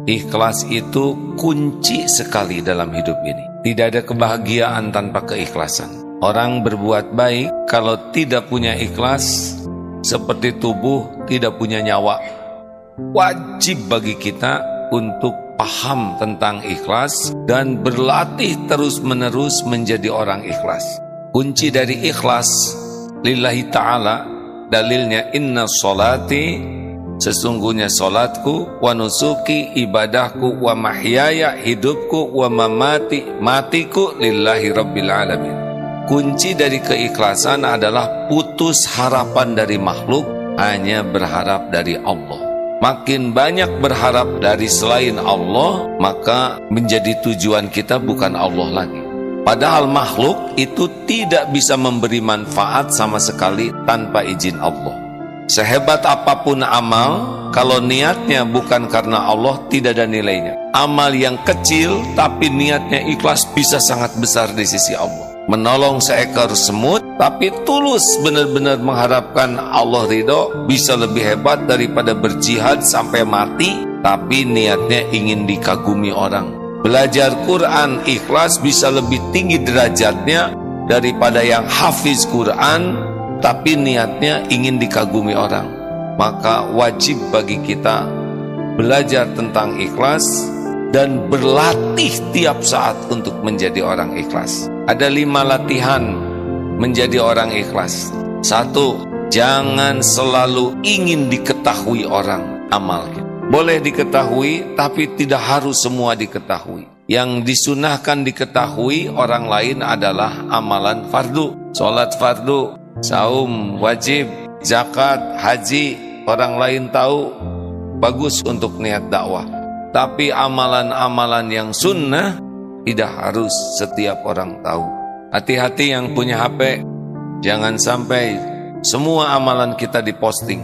Ikhlas itu kunci sekali dalam hidup ini. Tidak ada kebahagiaan tanpa keikhlasan. Orang berbuat baik kalau tidak punya ikhlas, seperti tubuh tidak punya nyawa. Wajib bagi kita untuk paham tentang ikhlas dan berlatih terus-menerus menjadi orang ikhlas. Kunci dari ikhlas lillahi ta'ala, dalilnya inna sholati, sesungguhnya solatku, wa nusuki, ibadahku, wa mahyaya, hidupku, wa mamati, matiku lillahi rabbil alamin. Kunci dari keikhlasan adalah putus harapan dari makhluk, hanya berharap dari Allah. Makin banyak berharap dari selain Allah, maka menjadi tujuan kita bukan Allah lagi. Padahal makhluk itu tidak bisa memberi manfaat sama sekali tanpa izin Allah. Sehebat apapun amal, kalau niatnya bukan karena Allah, tidak ada nilainya. Amal yang kecil tapi niatnya ikhlas bisa sangat besar di sisi Allah. Menolong seekor semut tapi tulus benar-benar mengharapkan Allah ridho, bisa lebih hebat daripada berjihad sampai mati tapi niatnya ingin dikagumi orang. Belajar Quran ikhlas bisa lebih tinggi derajatnya daripada yang hafiz Quran tapi niatnya ingin dikagumi orang. Maka wajib bagi kita belajar tentang ikhlas dan berlatih tiap saat untuk menjadi orang ikhlas. Ada 5 latihan menjadi orang ikhlas. 1, jangan selalu ingin diketahui orang amal kita. Boleh diketahui tapi tidak harus semua diketahui. Yang disunahkan diketahui orang lain adalah amalan fardu. Sholat fardu, saum wajib, zakat, haji, orang lain tahu, bagus untuk niat dakwah. Tapi amalan-amalan yang sunnah tidak harus setiap orang tahu. Hati-hati yang punya HP, jangan sampai semua amalan kita diposting.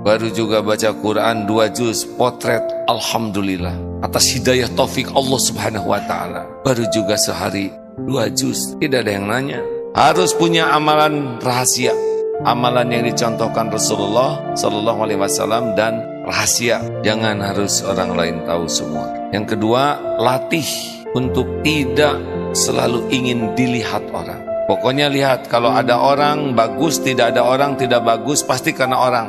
Baru juga baca Quran 2 juz, potret, alhamdulillah atas hidayah taufik Allah subhanahu wa ta'ala. Baru juga sehari 2 juz, tidak ada yang nanya. Harus punya amalan rahasia, amalan yang dicontohkan Rasulullah sallallahu alaihi wasallam dan rahasia, jangan harus orang lain tahu semua. Yang kedua, latih untuk tidak selalu ingin dilihat orang. Pokoknya lihat, kalau ada orang bagus, tidak ada orang tidak bagus, pasti karena orang.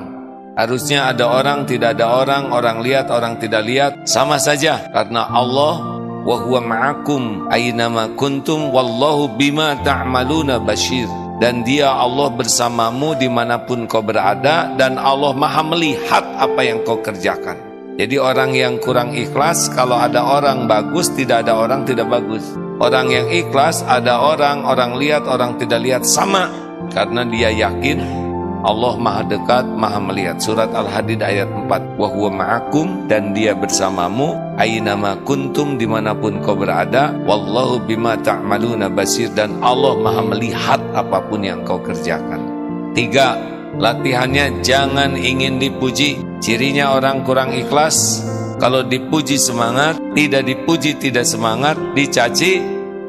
Harusnya ada orang, tidak ada orang, orang lihat, orang tidak lihat, sama saja. Karena Allah wa huwa ma'akum aynama kuntum wallahu bima ta'maluna basyir. Dan dia Allah bersamamu dimanapun kau berada, dan Allah maha melihat apa yang kau kerjakan. Jadi orang yang kurang ikhlas, kalau ada orang bagus, tidak ada orang tidak bagus. Orang yang ikhlas, ada orang, orang lihat, orang tidak lihat, sama. Karena dia yakin Allah maha dekat, maha melihat. Surat Al-Hadid ayat 4. Wa huwa ma'akum, dan dia bersamamu, aynama kuntum, dimanapun kau berada, wallahu bima ta'maluna basir, dan Allah maha melihat apapun yang kau kerjakan. 3, latihannya jangan ingin dipuji. Cirinya orang kurang ikhlas, kalau dipuji semangat, tidak dipuji tidak semangat, dicaci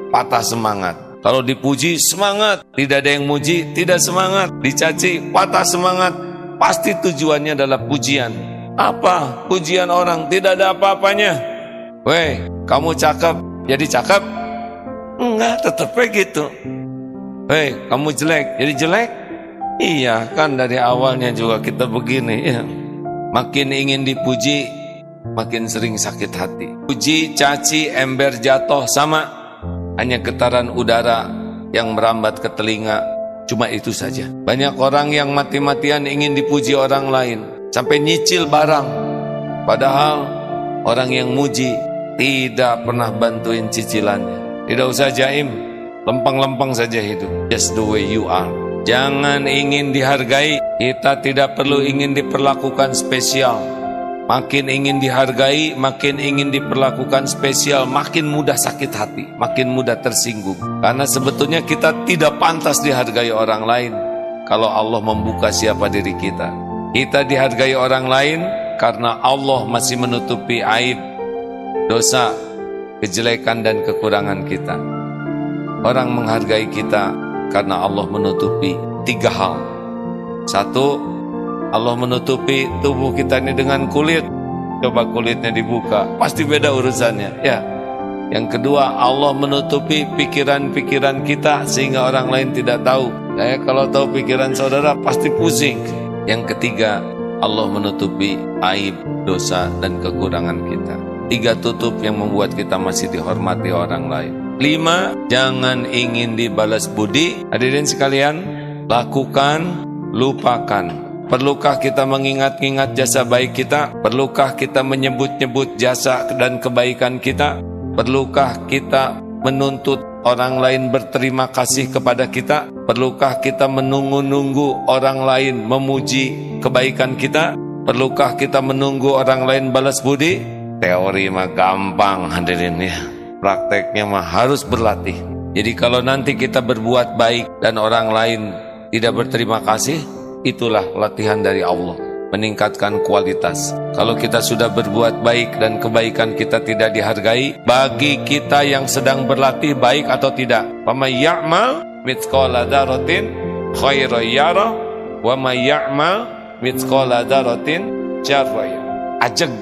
patah semangat. Kalau dipuji semangat, tidak ada yang muji, tidak semangat, dicaci patah semangat. Pasti tujuannya adalah pujian. Apa? Pujian orang tidak ada apa-apanya. Weh, kamu cakep, jadi cakep? Enggak, tetap begitu. Weh, kamu jelek, jadi jelek? Iya, kan dari awalnya juga kita begini ya. Makin ingin dipuji, makin sering sakit hati. Puji, caci, ember jatuh, sama. Hanya getaran udara yang merambat ke telinga. Cuma itu saja. Banyak orang yang mati-matian ingin dipuji orang lain, sampai nyicil barang. Padahal orang yang muji tidak pernah bantuin cicilannya. Tidak usah jaim, lempeng-lempeng saja hidup. Just the way you are. Jangan ingin dihargai. Kita tidak perlu ingin diperlakukan spesial. Makin ingin dihargai, makin ingin diperlakukan spesial, makin mudah sakit hati, makin mudah tersinggung. Karena sebetulnya kita tidak pantas dihargai orang lain. Kalau Allah membuka siapa diri kita, kita dihargai orang lain karena Allah masih menutupi aib, dosa, kejelekan dan kekurangan kita. Orang menghargai kita karena Allah menutupi 3 hal. 1, Allah menutupi tubuh kita ini dengan kulit. coba kulitnya dibuka, pasti beda urusannya, ya. Yang kedua, Allah menutupi pikiran-pikiran kita sehingga orang lain tidak tahu. Saya kalau tahu pikiran saudara pasti pusing. Yang ketiga, Allah menutupi aib, dosa, dan kekurangan kita. 3 tutup yang membuat kita masih dihormati orang lain. 5, jangan ingin dibalas budi. Hadirin sekalian, lakukan, lupakan. Perlukah kita mengingat-ingat jasa baik kita? Perlukah kita menyebut-nyebut jasa dan kebaikan kita? Perlukah kita menuntut orang lain berterima kasih kepada kita? Perlukah kita menunggu-nunggu orang lain memuji kebaikan kita? Perlukah kita menunggu orang lain balas budi? Teori mah gampang hadirin ya. Prakteknya mah harus berlatih. Jadi kalau nanti kita berbuat baik dan orang lain tidak berterima kasih, itulah latihan dari Allah, meningkatkan kualitas. Kalau kita sudah berbuat baik dan kebaikan kita tidak dihargai, bagi kita yang sedang berlatih baik atau tidak. Faman ya'mal mithqala dzarratin khairan yarah wa may ya'mal mithqala dzarratin syarran yarah. Ajeng,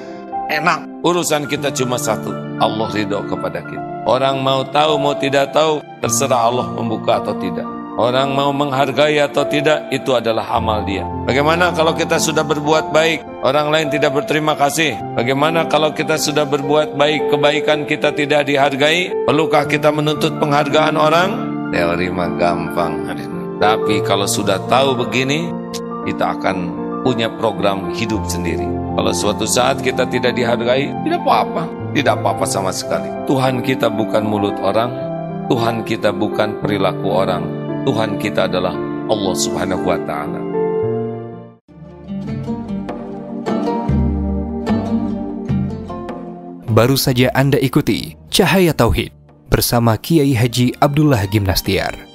enak. Urusan kita cuma satu, Allah ridho kepada kita. Orang mau tahu mau tidak tahu, terserah Allah membuka atau tidak. Orang mau menghargai atau tidak, itu adalah amal dia. Bagaimana kalau kita sudah berbuat baik, orang lain tidak berterima kasih? Bagaimana kalau kita sudah berbuat baik, kebaikan kita tidak dihargai? Perlukah kita menuntut penghargaan orang? Teori mah gampang. Tapi kalau sudah tahu begini, kita akan punya program hidup sendiri. Kalau suatu saat kita tidak dihargai, tidak apa-apa. Tidak apa-apa sama sekali. Tuhan kita bukan mulut orang, Tuhan kita bukan perilaku orang. Tuhan kita adalah Allah Subhanahu wa ta'ala. Baru saja Anda ikuti Cahaya Tauhid bersama Kiai Haji Abdullah Gimnastiar.